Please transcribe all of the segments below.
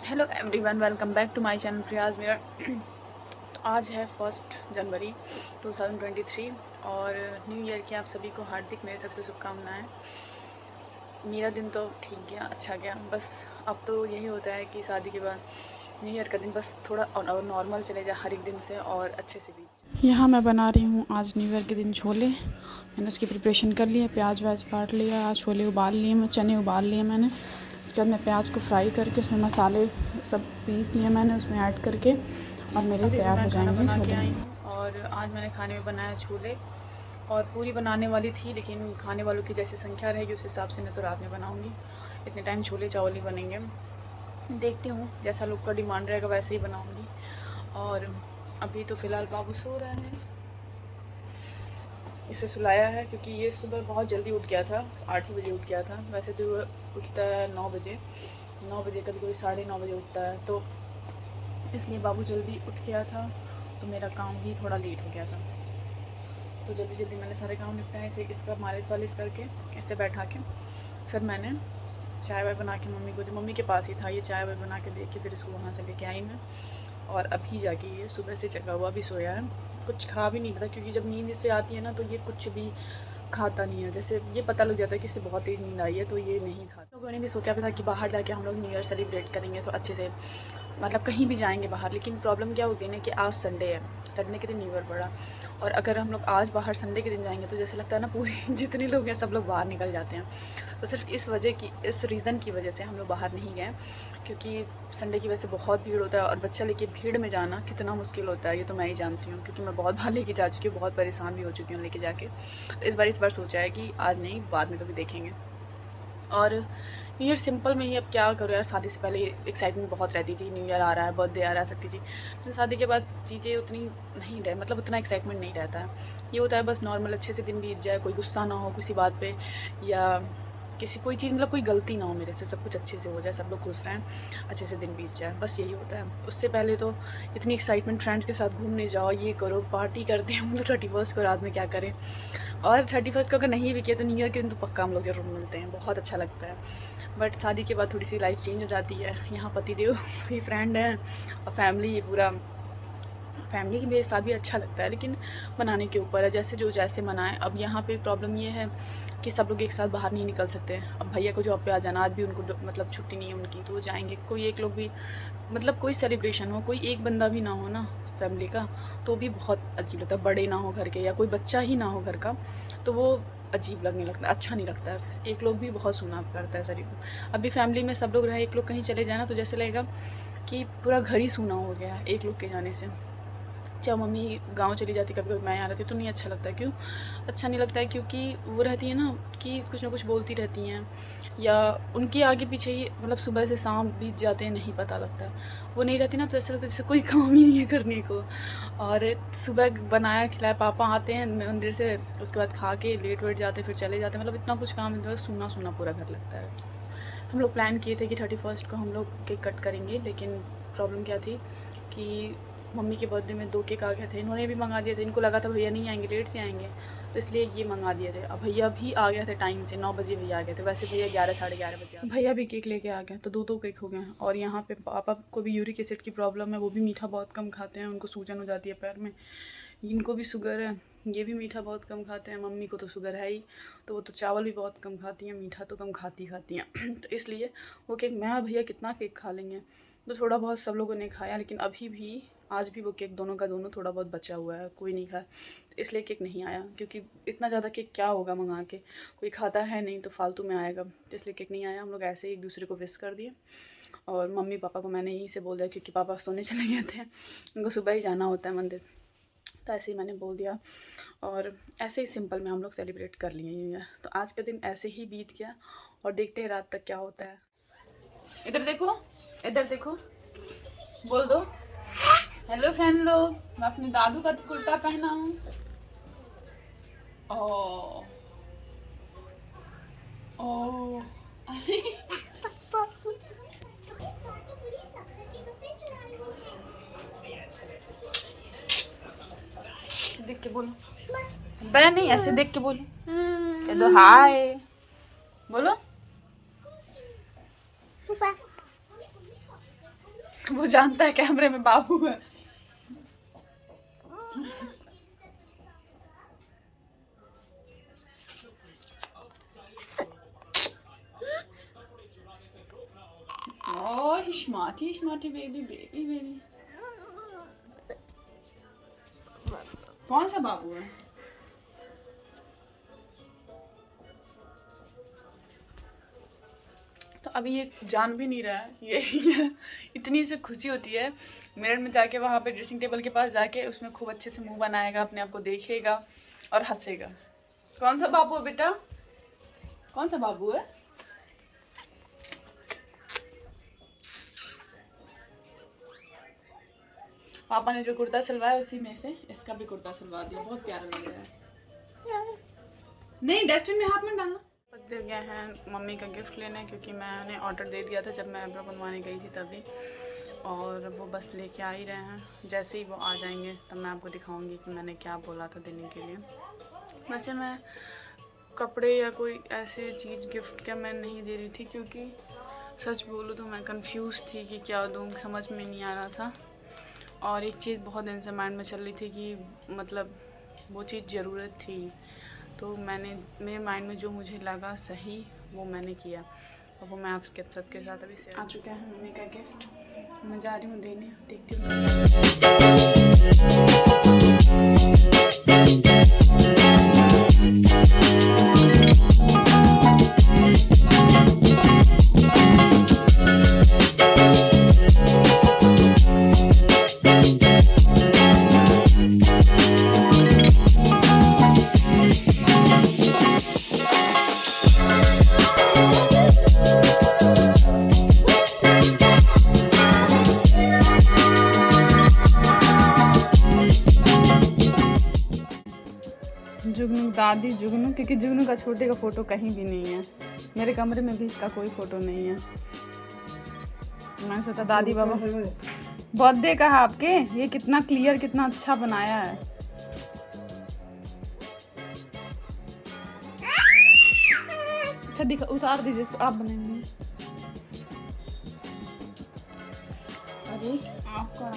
Hello everyone, welcome back to my channel Prayas मेरा। तो आज है 1 जनवरी 2023 और न्यू ईयर की आप सभी को हार्दिक मेरी तरफ से शुभकामनाएं। मेरा दिन तो ठीक गया, अच्छा गया। बस अब तो यही होता है कि शादी के बाद न्यू ईयर का दिन बस थोड़ा नॉर्मल चले जाए हर एक दिन से और अच्छे से भी। यहाँ मैं बना रही हूँ आज न्यू ईयर के दिन छोले। मैंने उसकी प्रिपरेशन कर ली है, प्याज व्याज काट लिया, आज छोले उबाल लिए, मैं चने उबाल लिए मैंने। उसके बाद मैं प्याज को फ्राई करके उसमें मसाले सब पीस लिए मैंने, उसमें ऐड करके और मेरे तैयार हो जाएंगे छोले। और आज मैंने खाने में बनाया छोले और पूरी बनाने वाली थी, लेकिन खाने वालों की जैसी संख्या रहेगी उस हिसाब से मैं तो रात में बनाऊंगी। इतने टाइम छोले चावल ही बनेंगे, देखती हूँ जैसा लोग का डिमांड रहेगा वैसे ही बनाऊंगी। और अभी तो फ़िलहाल बाबू सो रहा है, इसे सुलाया है क्योंकि ये सुबह बहुत जल्दी उठ गया था, 8 ही बजे उठ गया था। वैसे तो उठता है 9 बजे, 9 बजे, कभी कभी 9:30 बजे उठता है, तो इसलिए बाबू जल्दी उठ गया था तो मेरा काम भी थोड़ा लेट हो गया था। तो जल्दी जल्दी मैंने सारे काम निपटाए, इसे इसका मालिश वालिश करके इसे बैठा के फिर मैंने चाय वाय बना के मम्मी को दी। मम्मी के पास ही था ये, चाय वाय बना के दे के फिर इसको वहाँ से लेके आई मैं। और अभी जाके ये सुबह से जगा हुआ भी सोया है, कुछ खा भी नहीं रहा, क्योंकि जब नींद इससे आती है ना तो ये कुछ भी खाता नहीं है। जैसे ये पता लग जाता है कि इसे बहुत तेज़ नींद आई है तो ये नहीं खाता। लोगों ने भी सोचा भी था कि बाहर जाके हम लोग न्यू ईयर सेलिब्रेट करेंगे तो अच्छे से, मतलब कहीं भी जाएंगे बाहर। लेकिन प्रॉब्लम क्या होती है ना कि आज संडे है, संडे के दिन न्यू ईयर पड़ा, और अगर हम लोग आज बाहर संडे के दिन जाएंगे तो जैसे लगता है ना पूरे जितने लोग हैं सब लोग बाहर निकल जाते हैं। तो सिर्फ इस रीज़न की वजह से हम लोग बाहर नहीं गए, क्योंकि संडे की वजह से बहुत भीड़ होता है और बच्चा लेके भीड़ में जाना कितना मुश्किल होता है ये तो मैं ही जानती हूँ, क्योंकि मैं बहुत बार लेके जा चुकी हूँ, बहुत परेशान भी हो चुकी हूँ लेके जाके। तो इस बार सोचा है कि आज नहीं, बाद में कभी देखेंगे। और न्यू ईयर सिंपल में ही, अब क्या करूँ यार, शादी से पहले एक्साइटमेंट बहुत रहती थी, न्यू ईयर आ रहा है, बर्थडे आ रहा है, सबकी चीज़। तो शादी के बाद चीज़ें उतनी नहीं रहे, मतलब उतना एक्साइटमेंट नहीं रहता है। ये होता है बस नॉर्मल अच्छे से दिन बीत जाए, कोई गुस्सा ना हो किसी बात पे, या किसी कोई चीज़, मतलब कोई गलती ना हो मेरे से, सब कुछ अच्छे से हो जाए, सब लोग खुश रहें, अच्छे से दिन बीत जाए, बस यही होता है। उससे पहले तो इतनी एक्साइटमेंट, फ्रेंड्स के साथ घूमने जाओ, ये करो, पार्टी करते हैं हम लोग 31st को रात में, क्या करें। और 31st को अगर नहीं भी किया तो न्यू ईयर के दिन तो पक्का हम लोग ज़रूर मिलते हैं, बहुत अच्छा लगता है। बट शादी के बाद थोड़ी सी लाइफ चेंज हो जाती है। यहाँ पतिदेव भी फ्रेंड हैं और फैमिली, पूरा फैमिली के साथ भी अच्छा लगता है, लेकिन मनाने के ऊपर है, जैसे जो जैसे मनाए। अब यहाँ पे प्रॉब्लम ये है कि सब लोग एक साथ बाहर नहीं निकल सकते। अब भैया को जॉब पे आ जाना, आज भी उनको मतलब छुट्टी नहीं है उनकी, तो वो जाएंगे। कोई एक लोग भी, मतलब कोई सेलिब्रेशन हो, कोई एक बंदा भी ना हो ना फैमिली का, तो भी बहुत अजीब लगता है। बड़े ना हो घर के, या कोई बच्चा ही ना हो घर का, तो वो अजीब लगने लगता है, अच्छा नहीं लगता है। एक लोग भी बहुत सुना करता है शरीर। अभी फैमिली में सब लोग रहे, एक लोग कहीं चले जाए ना तो जैसे लगेगा कि पूरा घर ही सूना हो गया है एक लोग के जाने से। चाहे मम्मी गाँव चली जाती, कभी कभी मैं यहाँ रहती, तो नहीं अच्छा लगता है। क्यों अच्छा नहीं लगता है? क्योंकि वो रहती है ना कि कुछ ना कुछ बोलती रहती हैं, या उनके आगे पीछे ही मतलब सुबह से शाम बीत जाते हैं, नहीं पता लगता। वो नहीं रहती ना तो ऐसा लगता है जैसे कोई काम ही नहीं है करने को। और सुबह बनाया खिलाया, पापा आते हैं मंदिर से, उसके बाद खा के लेट वेट जाते, फिर चले जाते, मतलब इतना कुछ काम नहीं, सूना सूना पूरा घर लगता है। हम लोग प्लान किए थे कि 31st को हम लोग केक कट करेंगे, लेकिन प्रॉब्लम क्या थी कि मम्मी के बर्थडे में 2 केक आ गए थे, इन्होंने भी मंगा दिए थे। इनको लगा था भैया नहीं आएंगे, लेट से आएंगे, तो इसलिए ये मंगा दिए थे। अब भैया भी आ गए थे टाइम से, 9 बजे भैया आ गए थे। वैसे भैया 11 11:30 बजे आते। भैया भी केक लेके आ गए, तो 2 केक हो गए। और यहाँ पे पापा को भी यूरिक एसिड की प्रॉब्लम है, वो भी मीठा बहुत कम खाते हैं, उनको सूजन हो जाती है पैर में। इनको भी शुगर है, ये भी मीठा बहुत कम खाते हैं। मम्मी को तो शुगर है ही, तो वो तो चावल भी बहुत कम खाती हैं, मीठा तो कम खाती हैं। तो इसलिए वो केक, मैं भैया कितना केक खा लेंगे, तो थोड़ा बहुत सब लोगों ने खाया। लेकिन अभी भी, आज भी वो केक दोनों का दोनों थोड़ा बहुत बचा हुआ है, कोई नहीं खाया, तो इसलिए केक नहीं आया। क्योंकि इतना ज़्यादा केक क्या होगा मंगा के, कोई खाता है नहीं तो फालतू में आएगा, तो इसलिए केक नहीं आया। हम लोग ऐसे ही एक दूसरे को विश कर दिए। और मम्मी पापा को मैंने यहीं से बोल दिया, क्योंकि पापा सोने चले गए थे, उनको सुबह ही जाना होता है मंदिर, तो ऐसे ही मैंने बोल दिया। और ऐसे ही सिंपल में हम लोग सेलिब्रेट कर लिए न्यू ईयर। तो आज का दिन ऐसे ही बीत गया, और देखते हैं रात तक क्या होता है। इधर देखो, इधर देखो, बोल दो हेलो फ्रेंड लोग, मैं अपने दादू का कुर्ता पहना हूँ। ओ ओ देख के बोलो, बया नहीं, ऐसे देख के बोलो, कह दो हाय, बोलो। वो जानता है कैमरे में बाबू है। Oh smarty smarty baby baby baby. कौन सा बाबू है? तो अभी ये जान भी नहीं रहा है ये इतनी से खुशी होती है मिरर में जाके, वहाँ पे ड्रेसिंग टेबल के पास जाके उसमें खूब अच्छे से मुंह बनाएगा, अपने आप को देखेगा और हंसेगा। कौन सा बाबू है बेटा? कौन सा बाबू है? पापा ने जो कुर्ता सिलवाया उसी में से इसका भी कुर्ता सिलवा दिया, बहुत प्यारा लग रहा है। नहीं डस्टबिन में हाथ मत डालना। दे गए हैं मम्मी का गिफ्ट लेने, क्योंकि मैंने ऑर्डर दे दिया था जब मैं आईब्रो बनवाने गई थी तभी, और वो बस लेके आ ही रहे हैं। जैसे ही वो आ जाएंगे तब मैं आपको दिखाऊंगी कि मैंने क्या बोला था देने के लिए। वैसे मैं कपड़े या कोई ऐसे चीज़ गिफ्ट क्या मैं नहीं दे रही थी, क्योंकि सच बोलूँ तो मैं कंफ्यूज थी कि क्या दूँ, समझ में नहीं आ रहा था। और एक चीज़ बहुत दिन से माइंड में चल रही थी कि मतलब वो चीज़ ज़रूरत थी, तो मैंने मेरे माइंड में जो मुझे लगा सही वो मैंने किया, और वो मैं आप सबके साथ अभी से आ चुका है मम्मी का गिफ्ट। मैं जा रही हूँ देने, देखती हूँ। जुगनू दादी जुगनू, क्योंकि जुगनू का छोटे का फ़ोटो कहीं भी नहीं है, मेरे कमरे में भी इसका कोई फ़ोटो नहीं है। मैंने सोचा दादी बाबा बर्थडे कहा आपके, ये कितना क्लियर कितना अच्छा बनाया है। अच्छा दिखा, उतार दीजिए इसको, आप बनाएंगे। अरे आपका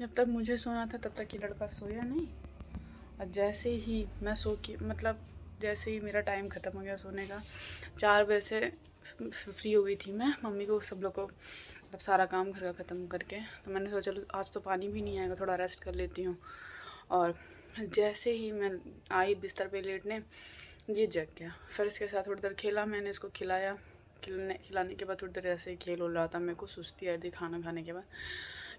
जब तक मुझे सोना था तब तक ये लड़का सोया नहीं, और जैसे ही मैं सो के मतलब जैसे ही मेरा टाइम ख़त्म हो गया सोने का, 4 बजे से फ्री हो गई थी मैं, मम्मी को सब लोग को मतलब सारा काम घर का ख़त्म करके, तो मैंने सोचा चलो आज तो पानी भी नहीं आएगा, थोड़ा रेस्ट कर लेती हूँ। और जैसे ही मैं आई बिस्तर पे लेटने, ये जग गया। फिर इसके साथ थोड़ी देर खेला, मैंने इसको खिलाया, खिलाने के बाद थोड़ी देर ऐसे ही खेल हो रहा था। मेरे को सुस्ती आ रही थी खाना खाने के बाद,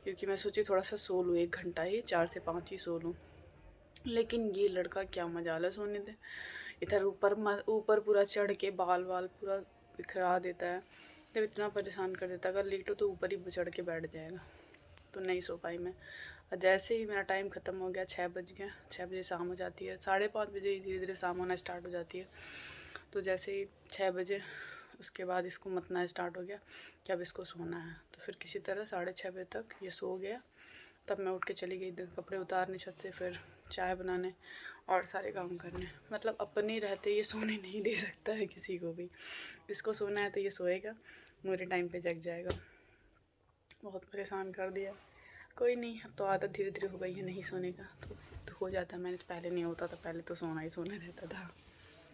क्योंकि मैं सोची थोड़ा सा सो लूँ, 1 घंटा ही, 4 से 5 ही सो लूँ। लेकिन ये लड़का क्या मजाल है सोने दे, इधर ऊपर पूरा चढ़ के बाल पूरा बिखरा देता है, जब इतना परेशान कर देता है। अगर लेटो तो ऊपर ही चढ़ के बैठ जाएगा, तो नहीं सो पाई मैं। और जैसे ही मेरा टाइम ख़त्म हो गया, 6 बज गया, 6 बजे शाम हो जाती है, 5:30 बजे ही धीरे धीरे शाम होना स्टार्ट हो जाती है। तो जैसे ही 6 बजे उसके बाद इसको मतना स्टार्ट हो गया कि अब इसको सोना है, तो फिर किसी तरह 6:30 बजे तक ये सो गया। तब मैं उठ के चली गई कपड़े उतारने छत से, फिर चाय बनाने और सारे काम करने। मतलब अपने रहते ये सोने नहीं दे सकता है किसी को भी, इसको सोना है तो ये सोएगा, मेरे टाइम पे जग जाएगा। बहुत परेशान कर दिया। कोई नहीं, अब तो आदत धीरे धीरे हो गई है नहीं सोने का, तो हो जाता है। मैंने तो पहले नहीं होता था, पहले तो सोना ही सोना रहता था।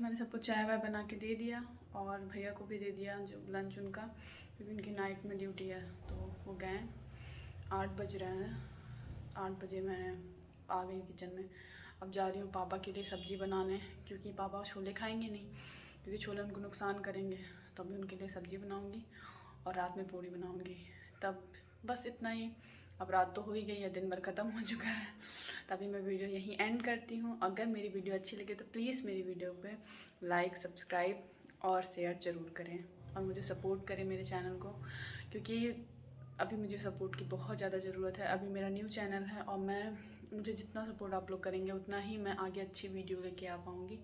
मैंने सबको चाय वाय बना के दे दिया, और भैया को भी दे दिया जो लंच उनका, क्योंकि उनकी नाइट में ड्यूटी है, तो वो गए। 8 बज रहे हैं, 8 बजे मैं आ गई किचन में। अब जा रही हूँ पापा के लिए सब्ज़ी बनाने, क्योंकि पापा छोले खाएंगे नहीं, क्योंकि छोले उनको नुकसान करेंगे। तो अभी उनके लिए सब्ज़ी बनाऊँगी और रात में पूड़ी बनाऊँगी, तब बस इतना ही। अब रात तो हो ही गई है, दिन भर ख़त्म हो चुका है, तभी मैं वीडियो यहीं एंड करती हूँ। अगर मेरी वीडियो अच्छी लगे तो प्लीज़ मेरी वीडियो पे लाइक, सब्सक्राइब और शेयर ज़रूर करें, और मुझे सपोर्ट करें मेरे चैनल को, क्योंकि अभी मुझे सपोर्ट की बहुत ज़्यादा ज़रूरत है। अभी मेरा न्यू चैनल है, और मुझे जितना सपोर्ट आप लोग करेंगे उतना ही मैं आगे अच्छी वीडियो लेके आ पाऊँगी।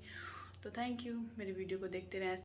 तो थैंक यू, मेरी वीडियो को देखते रहें।